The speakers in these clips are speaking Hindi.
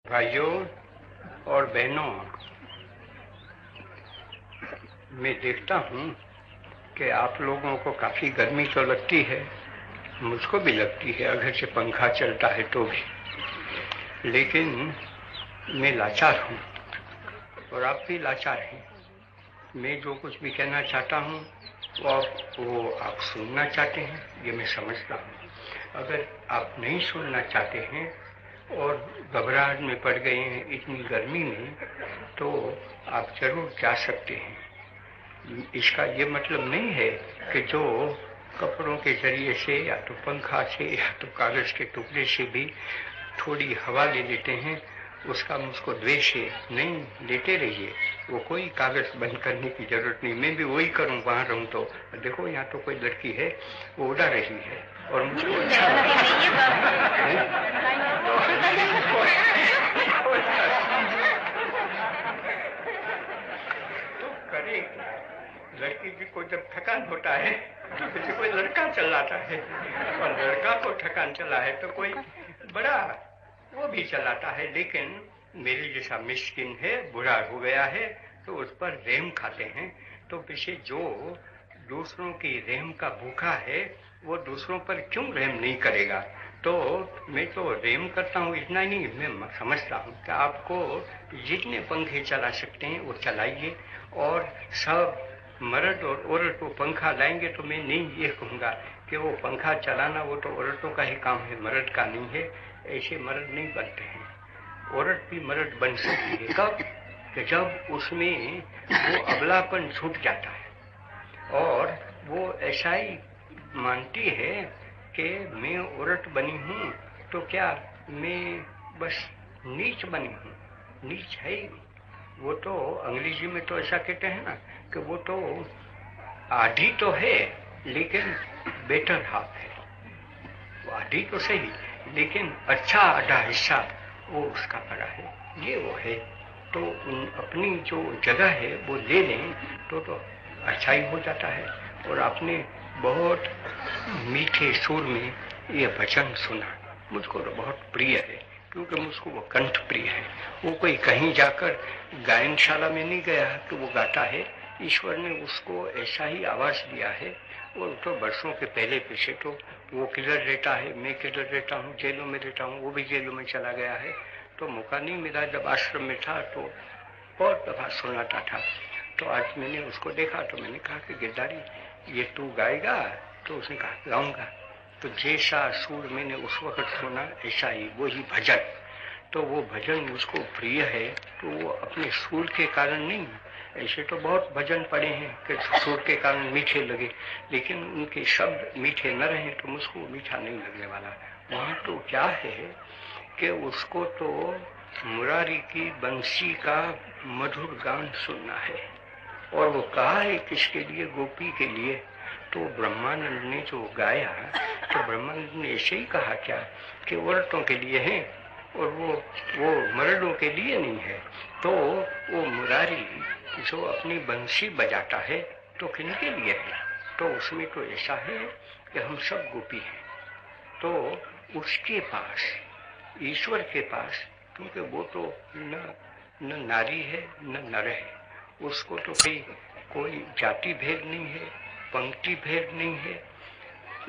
भाइयों और बहनों, मैं देखता हूँ कि आप लोगों को काफ़ी गर्मी तो लगती है, मुझको भी लगती है अगर से पंखा चलता है तो भी, लेकिन मैं लाचार हूँ और आप भी लाचार हैं। मैं जो कुछ भी कहना चाहता हूँ वो आप सुनना चाहते हैं, ये मैं समझता हूँ। अगर आप नहीं सुनना चाहते हैं और घबराहट में पड़ गए हैं इतनी गर्मी में, तो आप जरूर जा सकते हैं। इसका ये मतलब नहीं है कि जो कपड़ों के जरिए से या तो पंखा से या तो कागज के टुकड़े से भी थोड़ी हवा ले लेते हैं, उसका मुझको द्वेष है। नहीं, लेते रहिए, वो कोई कागज बंद करने की जरूरत नहीं। मैं भी वही करूं, वहां रहूं तो देखो यहाँ तो कोई लड़की है, वो उड़ा रही है और मुझको अच्छा तो करे। लड़की जी को जब थकान होता है तो किसी कोई लड़का चलाता है, और लड़का को थकान चला है तो कोई बड़ा वो भी चलाता है। लेकिन मेरे जैसा मिस्किन है, बुरा हो गया है, तो उस पर रहम खाते हैं। तो पीछे जो दूसरों की रहम का भूखा है वो दूसरों पर क्यों रहम नहीं करेगा। तो मैं तो रहम करता हूँ, इतना नहीं, मैं समझता हूँ कि आपको जितने पंखे चला सकते हैं वो चलाइए, और सब मर्द और औरत को पंखा लाएंगे तो मैं नहीं ये कहूँगा कि वो पंखा चलाना वो तो औरतों का ही काम है, मर्द का नहीं है। ऐसे मर्द नहीं बनते हैं। औरत भी मर्द बन सकती है कब? कि जब उसमें वो अबलापन छूट जाता है और वो ऐसा ही मानती है कि मैं औरत बनी हूँ तो क्या मैं बस नीच बनी हूँ। नीच है ही, वो तो अंग्रेजी में तो ऐसा कहते हैं ना कि वो तो आधी तो है लेकिन बेटर हाफ है। वो आधी तो सही लेकिन अच्छा आधा हिस्सा वो उसका पड़ा है, ये वो है। तो अपनी जो जगह है वो ले लें तो अच्छा ही हो जाता है। और आपने बहुत मीठे सुर में ये भजन सुना, मुझको तो बहुत प्रिय है, क्योंकि मुझको वो कंठ प्रिय है। वो कोई कहीं जाकर गायनशाला में नहीं गया कि वो गाता है, ईश्वर ने उसको ऐसा ही आवाज दिया है। और तो वर्षों के पहले पीछे तो वो किधर रहता है, मैं किधर रहता हूँ, जेलों में रहता हूँ, वो भी जेलों में चला गया है, तो मौका नहीं मिला। जब आश्रम में था तो बहुत दफा सुनाता था। तो आज मैंने उसको देखा तो मैंने कहा कि गिरधारी ये तू गाएगा? तो उसने कहा गाऊंगा। तो जैसा सुर मैंने उस वक्त सुना ऐसा ही वही भजन, तो वो भजन मुझको प्रिय है। तो वो अपने सुर के कारण नहीं, ऐसे तो बहुत भजन पड़े हैं कि सुर के कारण मीठे लगे, लेकिन उनके शब्द मीठे न रहे तो मुझको मीठा नहीं लगने वाला। वहाँ तो क्या है कि उसको तो मुरारी की बंसी का मधुर गान सुनना है, और वो कहा है किसके लिए? गोपी के लिए। तो ब्रह्मानंद ने जो गाया, तो ब्रह्मानंद ने ऐसे ही कहा क्या कि औरतों के लिए है और वो मर्दों के लिए नहीं है। तो वो मुरारी जो अपनी बंसी बजाता है तो किनके लिए है? तो उसमें तो ऐसा है कि हम सब गोपी हैं। तो उसके पास, ईश्वर के पास, क्योंकि वो तो न नारी है न नर है, उसको तो कोई जाति भेद नहीं है, पंक्ति भेद नहीं है,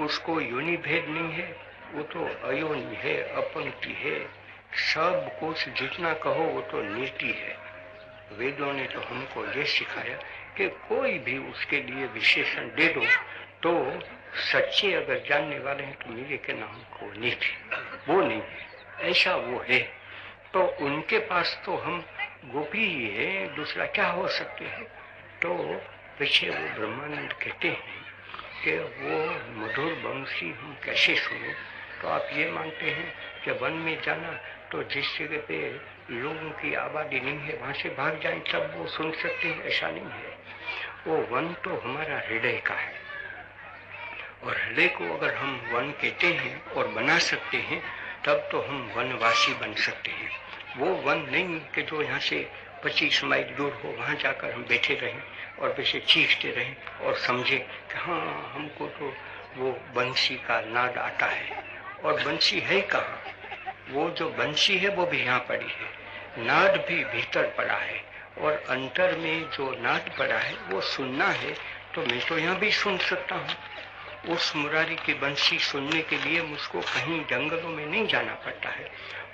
उसको योनि भेद नहीं है, वो तो अयोनि है, अपंक्ति है, सब कुछ जितना कहो वो तो नीति है। वेदों ने तो हमको ये सिखाया कि कोई भी उसके लिए विशेषण दे दो तो सच्चे अगर जानने वाले हैं तो मेरे के नाम को नीति, वो नहीं है, ऐसा वो है। तो उनके पास तो हम गोपी ही है, दूसरा क्या हो सकते हैं। तो पीछे वो ब्रह्मानंद कहते हैं कि वो मधुर बंसी हम कैसे सुने। तो आप ये मानते हैं कि वन में जाना तो जिस जगह पे लोगों की आबादी नहीं है वहां से भाग जाए तब वो सुन सकते हैं, ऐसा नहीं है। वो वन तो हमारा हृदय का है, और हृदय को अगर हम वन कहते हैं और बना सकते हैं तब तो हम वनवासी बन सकते हैं। वो वन नहीं कि जो यहाँ से 25 माइल दूर हो, वहां जाकर हम बैठे रहें और वैसे चीखते रहें और समझे कि हाँ हमको तो वो बंसी का नाद आता है। और बंसी है कहाँ? वो जो बंसी है वो भी यहाँ पड़ी है, नाद भी भीतर पड़ा है, और अंतर में जो नाद पड़ा है वो सुनना है तो मैं तो यहाँ भी सुन सकता हूँ। उस मुरारी की बंसी सुनने के लिए मुझको कहीं जंगलों में नहीं जाना पड़ता है।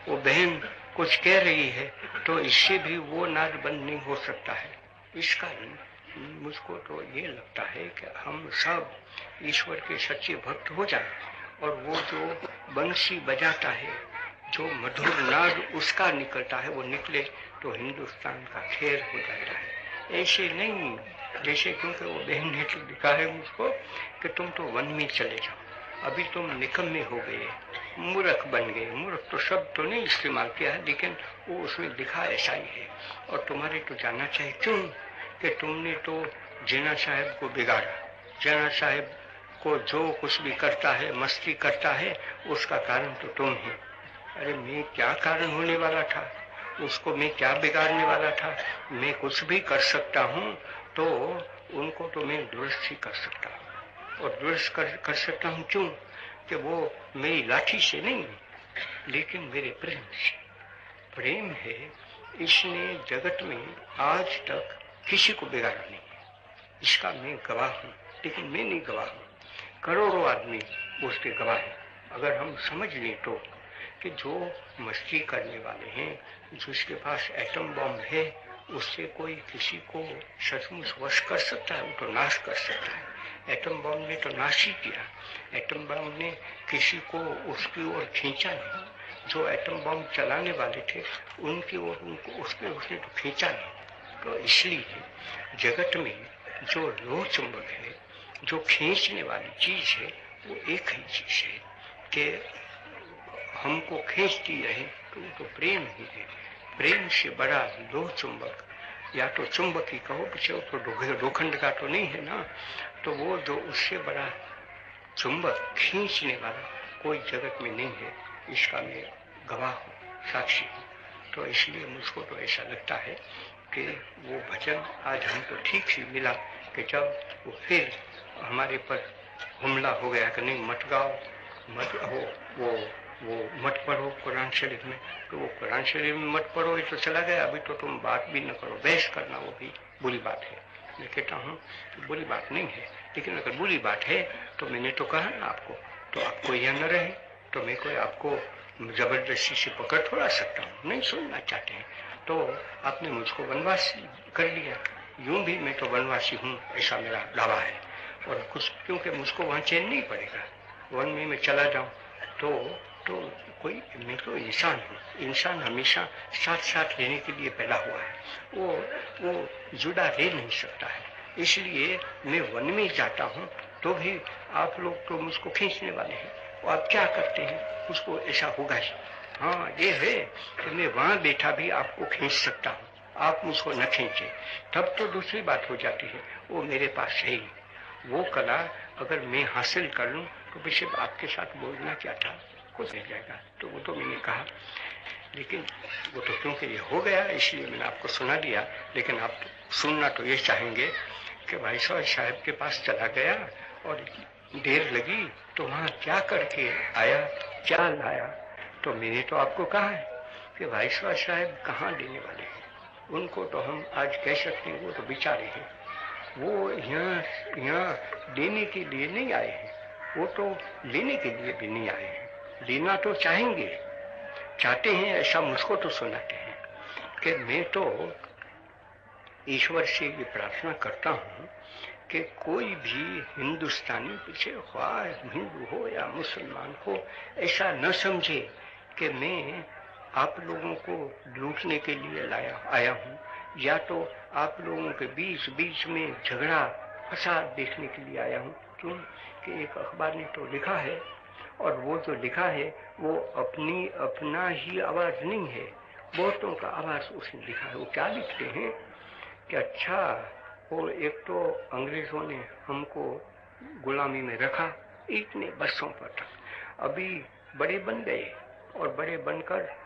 वो बहन कुछ कह रही है तो इससे भी वो नाद बंद नहीं हो सकता है। इस कारण मुझको तो ये लगता है कि हम सब ईश्वर के सच्चे भक्त हो जाए, और वो जो बंसी बजाता है, जो मधुर नाद उसका निकलता है, वो निकले तो हिंदुस्तान का खैर हो जाता है। ऐसे नहीं जैसे, क्योंकि वो बहन ने तो लिखा है मुझको कि तुम तो वन में चले जाओ, अभी तुम निकम्मे हो गए, मूर्ख बन गए। मूर्ख तो शब्द तो नहीं इस्तेमाल किया है, लेकिन वो उसमें लिखा ऐसा ही है। और तुम्हारे तो जाना चाहिए, क्यों कि तुमने तो जिन्ना साहब को बिगाड़ा। जिन्ना साहब को जो कुछ भी करता है, मस्ती करता है, उसका कारण तो तुम ही। अरे मैं क्या कारण होने वाला था, उसको मैं क्या बिगाड़ने वाला था? मैं कुछ भी कर सकता हूँ तो उनको तो मैं दुरुस्त ही कर सकता हूँ, और दुरुस्त कर सकता हूँ क्यों कि वो मेरी लाठी से नहीं, लेकिन मेरे प्रेम से। प्रेम है, इसने जगत में आज तक किसी को बिगाड़ा नहीं है, इसका मैं गवाह हूँ। लेकिन मैं नहीं गवाह हूँ, करोड़ों आदमी उसके गवाह हैं। अगर हम समझ लें तो कि जो मस्ती करने वाले हैं, जिसके पास एटम बम है, उससे कोई किसी को सचमुच वश कर सकता है? वो तो नाश कर सकता है। एटम बम ने तो नाश ही किया। एटम बम ने किसी को उसकी ओर खींचा नहीं। जो एटम बम चलाने वाले थे उनकी ओर उसने तो खींचा नहीं। तो इसलिए जगत में जो लोह चुंबक है, जो खींचने वाली चीज है, वो एक ही चीज है कि हमको खींचती रहे, तो प्रेम ही है। प्रेम से बड़ा लोह चुंबक, या तो चुंबक ही कहो, पीछे तो लोखंड का तो नहीं है ना, तो वो जो उससे बड़ा चुंबक खींचने वाला कोई जगत में नहीं है, इसका मैं गवाह हूँ, साक्षी हूँ। तो इसलिए मुझको तो ऐसा लगता है कि वो भजन आज हमको ठीक ही मिला कि जब वो फिर हमारे पर हमला हो गया कि नहीं मत गाओ, मत हो, वो मत पढ़ो कुरान शरीफ में, तो वो कुरान शरीफ में मत पढ़ो, ये तो चला गया। अभी तो तुम बात भी न करो, बहस करना वो भी बुरी बात है। मैं कहता हूँ बुरी बात नहीं है, लेकिन अगर बुरी बात है तो मैंने तो कहा ना आपको, तो आपको यह न रहे तो मैं कोई आपको जबरदस्ती से पकड़ थोड़ा सकता हूँ। नहीं सुनना चाहते हैं तो आपने मुझको वनवासी कर लिया। यूं भी मैं तो वनवासी हूँ, ऐसा मेरा दावा है। और कुछ क्योंकि मुझको वहाँ चैन नहीं पड़ेगा, वन में मैं चला जाऊँ तो कोई, मैं तो इंसान हूँ। इंसान हमेशा साथ साथ रहने के लिए पैदा हुआ है, वो जुदा रह नहीं सकता है। इसलिए मैं वन में जाता हूँ तो भी आप लोग तो मुझको खींचने वाले हैं, और आप क्या करते हैं उसको ऐसा होगा ही। हाँ ये है कि मैं वहां बैठा भी आपको खींच सकता हूँ, आप मुझको न खींचे, तब तो दूसरी बात हो जाती है। वो मेरे पास है ही, वो कला अगर मैं हासिल कर लूं तो पीछे आपके साथ बोलना क्या था, कुछ नहीं जाएगा। तो वो तो मैंने कहा, लेकिन वो तो क्योंकि ये हो गया इसलिए मैंने आपको सुना दिया। लेकिन आप सुनना तो ये चाहेंगे कि भाई साहब के पास चला गया और देर लगी तो वहां क्या करके आया, क्या लाया। तो मैंने तो आपको कहा है कि भाई साहब कहाँ देने वाले हैं, उनको तो हम आज कह सकते हैं वो तो बेचारे हैं, वो यहाँ देने के लिए नहीं आए हैं, वो तो लेने के लिए भी नहीं आए हैं। लेना तो चाहेंगे, चाहते हैं, ऐसा मुझको तो सुनाते हैं कि मैं तो ईश्वर से ये प्रार्थना करता हूँ कि कोई भी हिंदुस्तानी पीछे ख्वाह हिंदू हो या मुसलमान हो, ऐसा न समझे कि मैं आप लोगों को लूटने के लिए आया हूँ, या तो आप लोगों के बीच में झगड़ा फसाद देखने के लिए आया हूँ। क्यों कि एक अखबार ने तो लिखा है, और वो जो लिखा है वो अपना ही आवाज नहीं है, बहुतों का आवाज उसने लिखा है। वो क्या लिखते हैं कि अच्छा, और एक तो अंग्रेजों ने हमको गुलामी में रखा इतने बरसों पर तक, अभी बड़े बन गए, और बड़े बनकर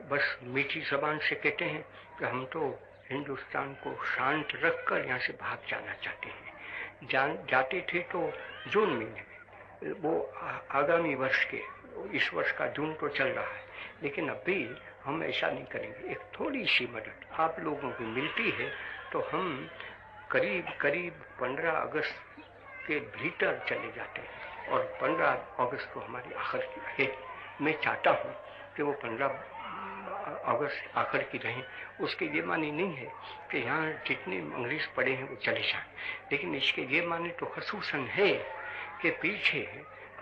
बस मीठी जबान से कहते हैं कि हम तो हिंदुस्तान को शांत रखकर यहाँ से भाग जाना चाहते हैं। जाते थे तो जून महीने में, वो आगामी वर्ष के, इस वर्ष का जून तो चल रहा है, लेकिन अभी हम ऐसा नहीं करेंगे। एक थोड़ी सी मदद आप लोगों की मिलती है तो हम करीब करीब 15 अगस्त के भीतर चले जाते हैं, और 15 अगस्त को हमारी आखिर की है। मैं चाहता हूँ कि वो 15 अगस्त आखिर की रहें। उसके ये मानी नहीं है कि यहाँ जितने अंग्रेज पड़े हैं वो चले जाएं, लेकिन इसके ये माने तो खसूसन है कि पीछे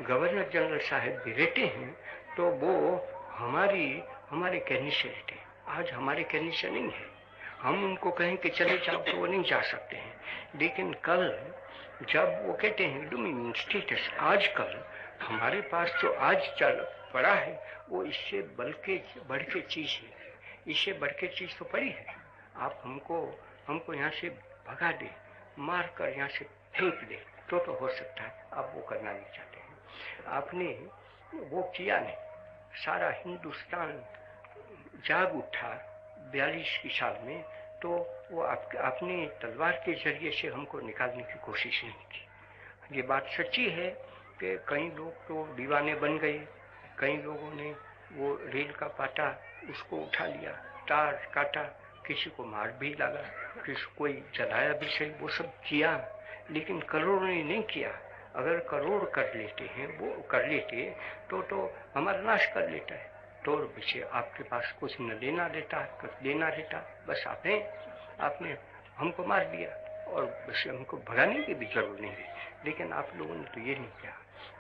गवर्नर जनरल साहब भी रहते हैं, तो वो हमारे कहने से रहते हैं। आज हमारे कहने से नहीं है, हम उनको कहें कि चले जाओ तो वो नहीं जा सकते हैं, लेकिन कल जब वो कहते हैं डोमिनियन स्टेटस, आजकल हमारे पास जो आज चल पड़ा है वो इससे बढ़ के चीज है, इससे बढ़ के चीज तो पड़ी है। आप हमको यहाँ से भगा दे, मार कर यहाँ से फेंक दे तो हो सकता है, आप वो करना नहीं चाहते हैं। आपने वो किया नहीं, सारा हिंदुस्तान जाग उठा 42 की साल में, तो वो आपने तलवार के जरिए से हमको निकालने की कोशिश नहीं की। ये बात सच्ची है कि कई लोग तो दीवाने बन गए, कई लोगों ने वो रेल का पाटा उसको उठा लिया, तार काटा, किसी को मार भी लगा, किसी कोई जलाया भी सही, वो सब किया, लेकिन करोड़ों ने नहीं किया। अगर करोड़ कर लेते हैं, वो कर लेते तो हमारा नाश कर लेता है। तो पीछे आपके पास कुछ न लेना देता, कुछ देना रहता, बस आपने हमको मार दिया और बस हमको भगाने की भी जरूरत नहीं है। लेकिन आप लोगों ने तो ये नहीं किया,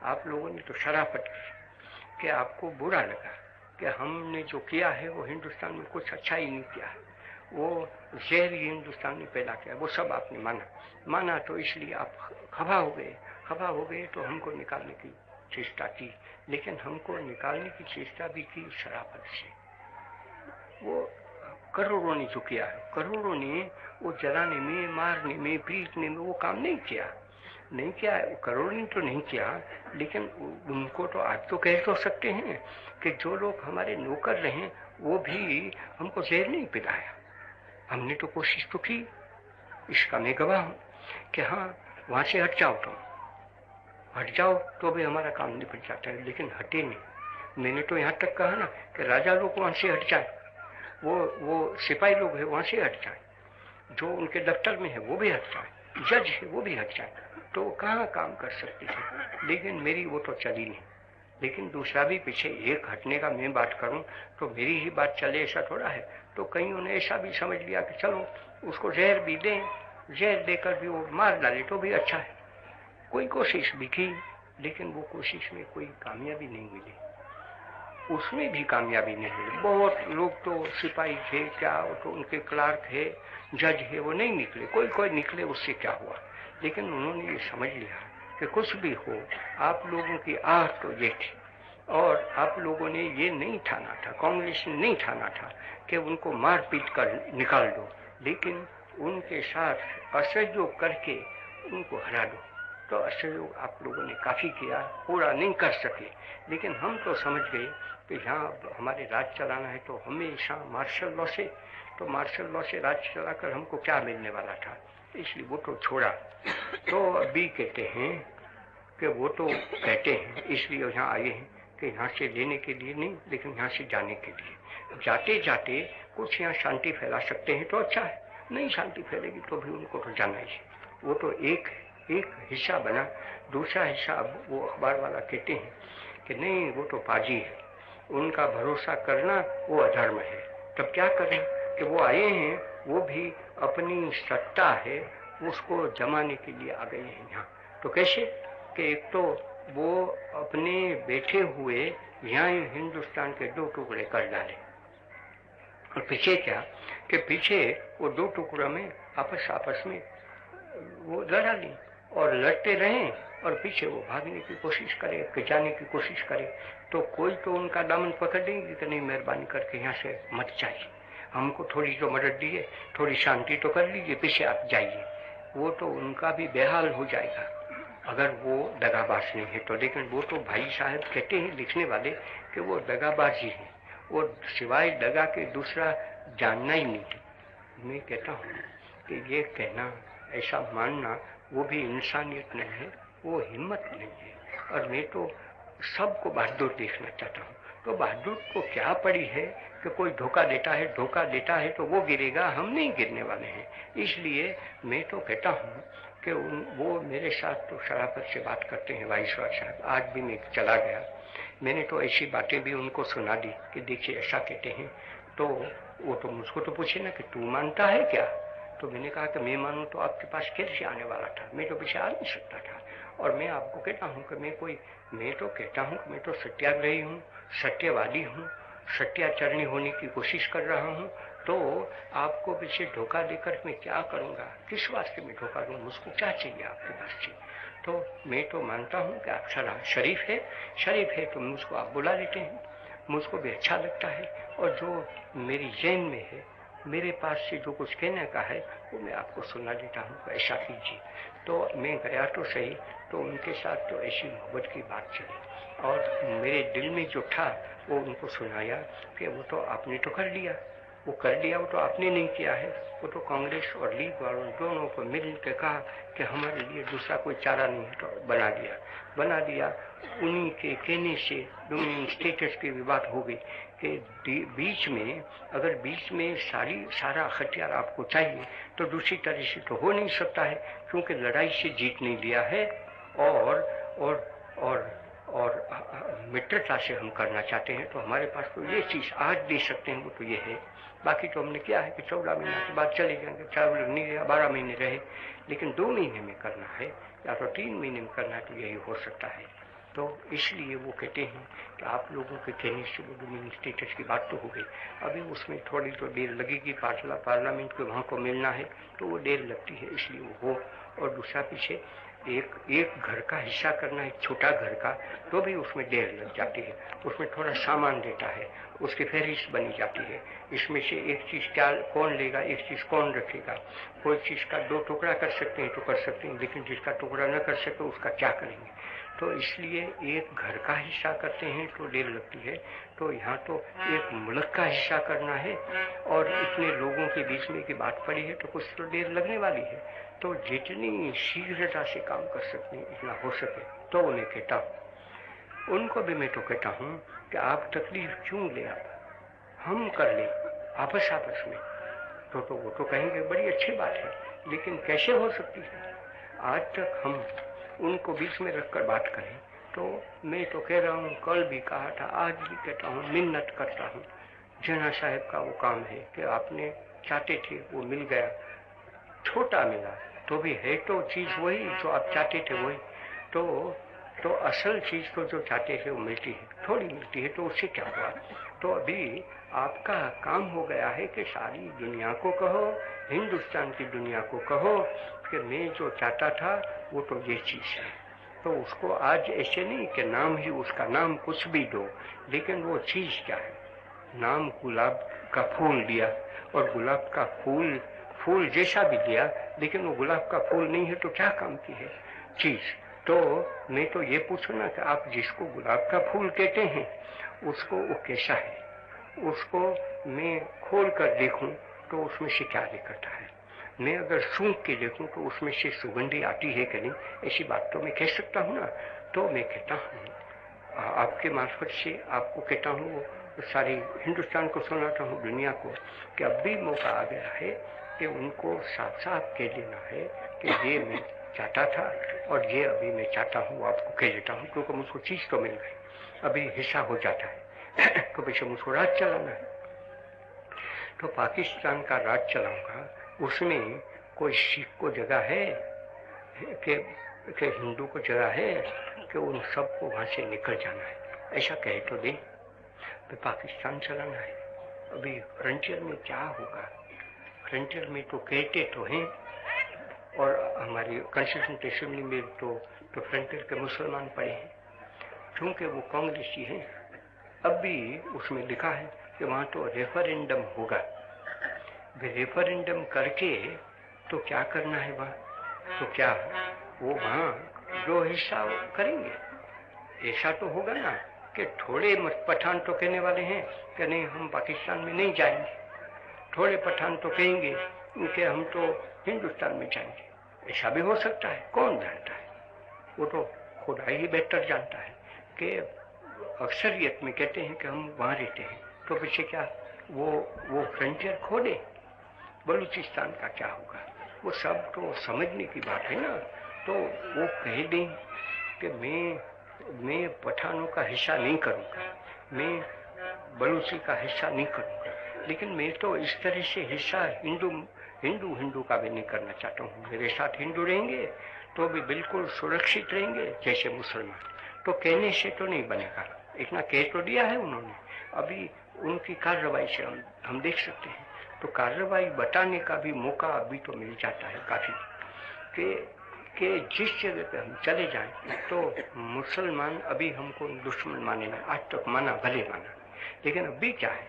आप लोगों ने तो शराफत की कि आपको बुरा लगा कि हमने जो किया है वो हिंदुस्तान में कुछ अच्छा ही नहीं किया है, वो जहर ही हिंदुस्तान में पैदा किया, वो सब आपने माना तो इसलिए आप खफा हो गए तो हमको निकालने की चेष्टा की, लेकिन हमको निकालने की चेष्टा भी की शराफत से। वो करोड़ों ने जो किया है, करोड़ों ने वो जलाने में, मारने में, पीटने में वो काम नहीं किया, करोड़ों ने तो नहीं किया, लेकिन उनको तो आप तो कह तो सकते हैं कि जो लोग हमारे नौकर रहे वो भी हमको जहर नहीं पिलाया। हमने तो कोशिश तो की, इसका मैं गवाह हूँ कि हाँ वहां से हट जाओ तो भी हमारा काम निपट जाता है, लेकिन हटे नहीं। मैंने तो यहाँ तक कहा ना कि राजा लोग वहां से हट जाए, वो सिपाही लोग है वहां से हट जाए, जो उनके दफ्तर में है वो भी हट जाए, जज है वो भी हट जाए, तो कहाँ काम कर सकते थे। लेकिन मेरी वो तो चली नहीं, लेकिन दूसरा भी पीछे एक हटने का मैं बात करूं तो मेरी ही बात चले ऐसा थोड़ा है। तो कईयों ने ऐसा भी समझ लिया कि चलो उसको जहर भी दें, जहर देकर भी वो मार डाले तो भी अच्छा है। कोई कोशिश भी की, लेकिन वो कोशिश में कोई कामयाबी नहीं मिली, उसमें भी कामयाबी नहीं मिली। बहुत लोग तो सिपाही थे, क्या तो उनके क्लार्क है, जज है, वो नहीं निकले, कोई निकले, उससे क्या हुआ। लेकिन उन्होंने ये समझ लिया कि कुछ भी हो आप लोगों की आहट तो ये थी, और आप लोगों ने ये नहीं ठाना था, कांग्रेस ने नहीं ठाना था कि उनको मार पीट कर निकाल दो, लेकिन उनके साथ असहयोग करके उनको हरा दो। तो असहयोग आप लोगों ने काफी किया, पूरा नहीं कर सके, लेकिन हम तो समझ गए कि यहाँ हमारे राज चलाना है तो हमेशा मार्शल लॉ से राज चलाकर हमको क्या मिलने वाला था, इसलिए वो तो छोड़ा। तो अभी कहते हैं कि वो तो कहते हैं इसलिए यहाँ आए हैं कि यहाँ से लेने के लिए नहीं, लेकिन यहाँ से जाने के लिए। जाते जाते कुछ यहाँ शांति फैला सकते हैं तो अच्छा है, नहीं शांति फैलेगी तो भी उनको तो जाना ही है। वो तो एक हिस्सा बना, दूसरा हिस्सा अब वो अखबार वाला कहते हैं कि नहीं वो तो पाजी है, उनका भरोसा करना वो अधर्म है। तब क्या करें कि वो आए हैं, वो भी अपनी सत्ता है उसको जमाने के लिए आ गए हैं यहाँ। तो कैसे कि एक तो वो अपने बैठे हुए यहाँ हिंदुस्तान के 2 टुकड़े कर डाले, और पीछे क्या कि पीछे वो 2 टुकड़ों में आपस में वो लड़ा ली और लड़ते रहें, और पीछे वो भागने की कोशिश करे, जाने की कोशिश करे, तो कोई तो उनका दामन पकड़ लेंगे कि नहीं मेहरबानी करके यहाँ से मत जाइए, हमको थोड़ी जो मदद दी है, थोड़ी शांति तो कर लीजिए, पीछे आप जाइए। वो तो उनका भी बेहाल हो जाएगा अगर वो दगाबाज नहीं है तो। लेकिन वो तो भाई साहब कहते हैं लिखने वाले कि वो दगाबाज ही है, वो सिवाय दगा के दूसरा जानना ही नहीं है। मैं कहता हूँ कि ये कहना, ऐसा मानना वो भी इंसानियत नहीं है, वो हिम्मत नहीं है। और मैं तो सबको बहादुर देखना चाहता हूँ, तो बहादुर को क्या पड़ी है कि कोई धोखा देता है तो वो गिरेगा, हम नहीं गिरने वाले हैं। इसलिए मैं तो कहता हूँ कि वो मेरे साथ तो शराफत से बात करते हैं वाइसरॉय साहब। आज भी मैं चला गया, मैंने तो ऐसी बातें भी उनको सुना दी कि देखिए ऐसा कहते हैं, तो वो तो मुझको तो पूछे ना कि तू मानता है क्या। तो मैंने कहा कि मैं मानूं तो आपके पास कैसे आने वाला था, मैं तो पीछे आ नहीं सकता था। और मैं आपको कहता हूँ कि मैं तो कहता हूँ कि मैं तो सत्याग्रही हूँ, सत्यवादी हूँ, सत्याचरणी होने की कोशिश कर रहा हूँ। तो आपको पीछे धोखा देकर मैं क्या करूँगा, किस वास्ते मैं धोखा दूँ, मुझको क्या चाहिए आपके पास से। तो मैं तो मानता हूँ कि आप शरीफ है तो मुझको आप बुला लेते हैं, मुझको भी अच्छा लगता है। और जो मेरी जैन में है, मेरे पास से जो कुछ कहने का है वो मैं आपको सुना देता हूँ, ऐसा कीजिए। तो मैं गया तो सही, तो उनके साथ तो ऐसी मोहब्बत की बात चली और मेरे दिल में जो था वो उनको सुनाया कि वो तो आपने तो कर लिया, वो तो आपने नहीं किया है, वो तो कांग्रेस और लीग वालों दोनों को मिल के कहा कि हमारे लिए दूसरा कोई चारा नहीं है, तो बना दिया। उन्हीं के कहने से डोमिनियन स्टेटस की विवाद हो गई कि बीच में सारा हथियार आपको चाहिए तो दूसरी तरह से तो हो नहीं सकता है, क्योंकि लड़ाई से जीत नहीं लिया है और मित्रता से हम करना चाहते हैं। तो हमारे पास तो ये चीज आज दे सकते हैं, वो तो ये है। बाकी तो हमने क्या है कि 14 महीने के बाद चले जाएंगे, 12 महीने रहे, लेकिन 2 महीने में करना है या तो 3 महीने में करना है, तो यही हो सकता है। तो इसलिए वो कहते हैं कि आप लोगों के कहने से वो डोमिनियन स्टेटस की बात तो हो गई, अभी उसमें थोड़ी तो देर लगेगी, पार्लियामेंट को वहाँ को मिलना है तो वो देर लगती है, इसलिए वो हो। और दूसरा पीछे एक घर का हिस्सा करना है, छोटा घर का, तो भी उसमें देर लग जाती है, उसमें थोड़ा सामान देता है, उसकी फहरिस्त बनी जाती है, इसमें से एक चीज क्या कौन लेगा, एक चीज कौन रखेगा। कोई चीज का 2 टुकड़ा कर सकते हैं तो कर सकते हैं, लेकिन जिसका टुकड़ा न कर सके उसका क्या करेंगे। तो इसलिए एक घर का हिस्सा करते हैं तो देर लगती है, तो यहाँ तो एक मुल्क का हिस्सा करना है और इतने लोगों के बीच में की बात पड़ी है तो कुछ तो देर लगने वाली है। तो जितनी शीघ्रता से काम कर सकते हैं इतना हो सके तो उन्हें कहता हूँ। उनको भी मैं तो कहता हूँ कि आप तकलीफ क्यों ले, आप हम कर ले आपस में, तो वो तो कहेंगे बड़ी अच्छी बात है, लेकिन कैसे हो सकती है। आज तक हम उनको बीच में रखकर बात करें, तो मैं तो कह रहा हूँ, कल भी कहा था, आज भी कहता हूँ, मिन्नत करता हूँ। जना साहब का वो काम है कि आपने चाहते थे वो मिल गया, छोटा मिला तो भी है तो चीज वही जो आप चाहते थे वही, तो असल चीज तो जो चाहते थे वो मिलती है, थोड़ी मिलती है, तो उससे क्या हुआ। तो अभी आपका काम हो गया है कि सारी दुनिया को कहो, हिंदुस्तान की दुनिया को कहो कि मैं जो चाहता था वो तो ये चीज है। तो उसको आज ऐसे नहीं कि नाम ही उसका नाम कुछ भी दो, लेकिन वो चीज क्या है। नाम गुलाब का फूल दिया और गुलाब का फूल जैसा भी दिया, लेकिन वो गुलाब का फूल नहीं है तो क्या काम की है चीज। तो मैं तो ये पूछूं ना कि आप जिसको गुलाब का फूल कहते हैं उसको वो कैसा है, उसको मैं खोल कर देखूं तो उसमें से क्या निकलता है। मैं अगर सूंघ के देखूं तो उसमें से सुगंधी आती है कि नहीं, ऐसी बात तो मैं कह सकता हूँ ना। तो मैं कहता हूँ आपके मार्फत से आपको कहता हूँ, सारी हिंदुस्तान को सुनाता हूँ, दुनिया को, कि अब भी मौका आ गया है कि उनको साफ साफ कह देना है कि ये मैं चाहता था और ये अभी मैं चाहता हूँ, आपको कह देता हूँ, क्योंकि मुझको चीज तो मिल गई, अभी हिस्सा हो जाता है तो पीछे मुझको राज चलाना है। तो पाकिस्तान का राज चलाऊंगा, उसमें कोई सिख को जगह है कि हिंदू को जगह है कि उन सबको वहां से निकल जाना है, ऐसा कहे तो दे। तो पाकिस्तान चलाना है, अभी फ्रंटियर में क्या होगा। फ्रंटियर में तो कहते तो हैं, और हमारी कॉन्स्टिट्यूशन असेंबली में तो फ्रंटियर के मुसलमान पड़े हैं, क्योंकि वो कांग्रेसी हैं। अब भी उसमें लिखा है कि वहाँ तो रेफरेंडम होगा, रेफरेंडम करके तो क्या करना है वहाँ, तो क्या वो वहाँ जो हिस्सा करेंगे, ऐसा तो होगा ना कि थोड़े पठान तो कहने वाले हैं कि नहीं हम पाकिस्तान में नहीं जाएंगे, थोड़े पठान तो कहेंगे कि हम तो हिंदुस्तान में जाएंगे। ऐसा भी हो सकता है, कौन जानता है, वो तो खुदा ही बेहतर जानता है कि अक्सरियत में कहते हैं कि हम वहाँ रहते हैं, तो पीछे क्या वो फ्रंटियर खो दे, बलूचिस्तान का क्या होगा? वो सब तो समझने की बात है ना। तो वो कह दें कि मैं पठानों का हिस्सा नहीं करूँगा, मैं बलूची का हिस्सा नहीं करूँगा, लेकिन मैं तो इस तरह से हिस्सा हिंदू का भी नहीं करना चाहता हूँ। मेरे साथ हिंदू रहेंगे तो भी बिल्कुल सुरक्षित रहेंगे जैसे मुसलमान। तो कहने से तो नहीं बनेगा, इतना कह तो दिया है उन्होंने। अभी उनकी कार्रवाई से हम देख सकते हैं, तो कार्रवाई बताने का भी मौका अभी तो मिल जाता है काफी, कि जिस जगह पे हम चले जाएं तो मुसलमान अभी हमको दुश्मन माने ना, आज तक माना, भले माना, लेकिन अभी क्या है,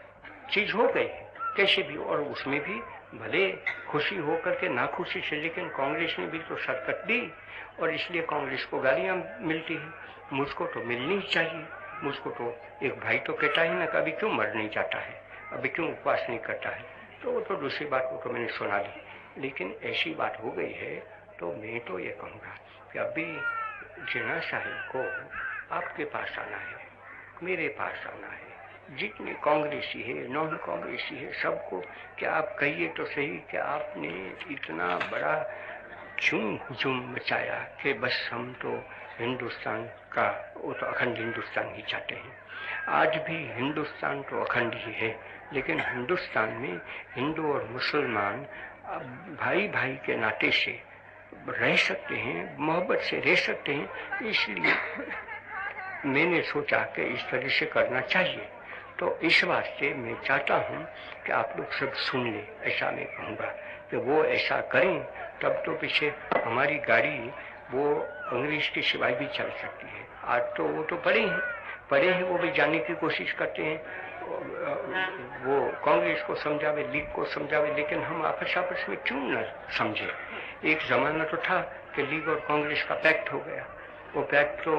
चीज हो गई है कैसे भी, और उसमें भी भले खुशी होकर के ना खुशी से, लेकिन कांग्रेस ने भी तो शरकत दी और इसलिए कांग्रेस को गालियां मिलती है। मुझको तो मिलनी चाहिए। मुझको तो एक भाई तो कहता है ना, कभी क्यों मर नहीं जाता है, अभी क्यों उपवास नहीं करता है, तो वो तो दूसरी बात, वो तो मैंने सुना दी। लेकिन ऐसी बात हो गई है तो मैं तो ये कहूँगा कि अभी जिन्ना साहिब को आपके पास आना है, मेरे पास आना है, जितने कांग्रेसी है, नॉन कांग्रेसी है, सबको कि आप कहिए तो सही कि आपने इतना बड़ा क्यों हुजूम मचाया कि बस हम तो हिंदुस्तान का, वो तो अखंड हिंदुस्तान ही चाहते हैं। आज भी हिंदुस्तान तो अखंड ही है, लेकिन हिंदुस्तान में हिंदू और मुसलमान भाई भाई के नाते से रह सकते हैं, मोहब्बत से रह सकते हैं। इसलिए मैंने सोचा कि इस तरह से करना चाहिए। तो इस वास्ते मैं चाहता हूँ कि आप लोग सब सुन लें, ऐसा मैं कहूँगा कि वो ऐसा करें, तब तो पीछे हमारी गाड़ी वो अंग्रेज के सिवाय भी चल सकती है। आज तो वो तो पढ़े हैं, वो भी जाने की कोशिश करते हैं, वो कांग्रेस को समझावे, लीग को समझावे, लेकिन हम आपस में क्यों न समझे। एक जमाना तो था कि लीग और कांग्रेस का पैक्ट हो गया, वो पैक्ट तो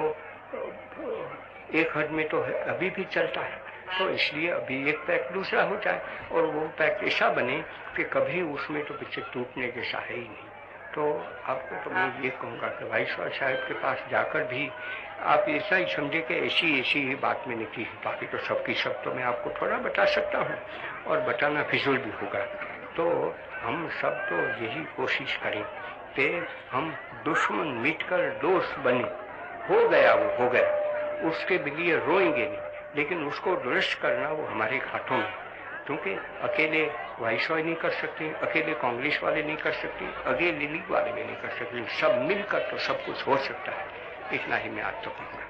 एक हद में तो अभी भी चलता है, तो इसलिए अभी एक पैक्ट दूसरा हो जाए और वो पैक्ट ऐसा बने कि कभी उसमें तो पीछे टूटने जैसा है ही नहीं। तो आपको तो मैं ये कहूँगा कि वाइसरॉय साहब के पास जाकर भी आप ऐसा ही समझे कि ऐसी ही बात मैंने की है, बाकी तो सबकी सब तो मैं आपको थोड़ा बता सकता हूँ और बताना फिजूल भी होगा। तो हम सब तो यही कोशिश करें कि हम दुश्मन मिटकर दोस्त बने। हो गया वो हो गया, उसके लिए रोएंगे नहीं, लेकिन उसको दुरुस्त करना वो हमारे हाथों में, क्योंकि अकेले वाइसरॉय नहीं कर सकते, अकेले कांग्रेस वाले नहीं कर सकते, अकेले लीग वाले भी नहीं कर सकते, सब मिलकर तो सब कुछ हो सकता है। इतना ही मैं आज तो कहूँगा।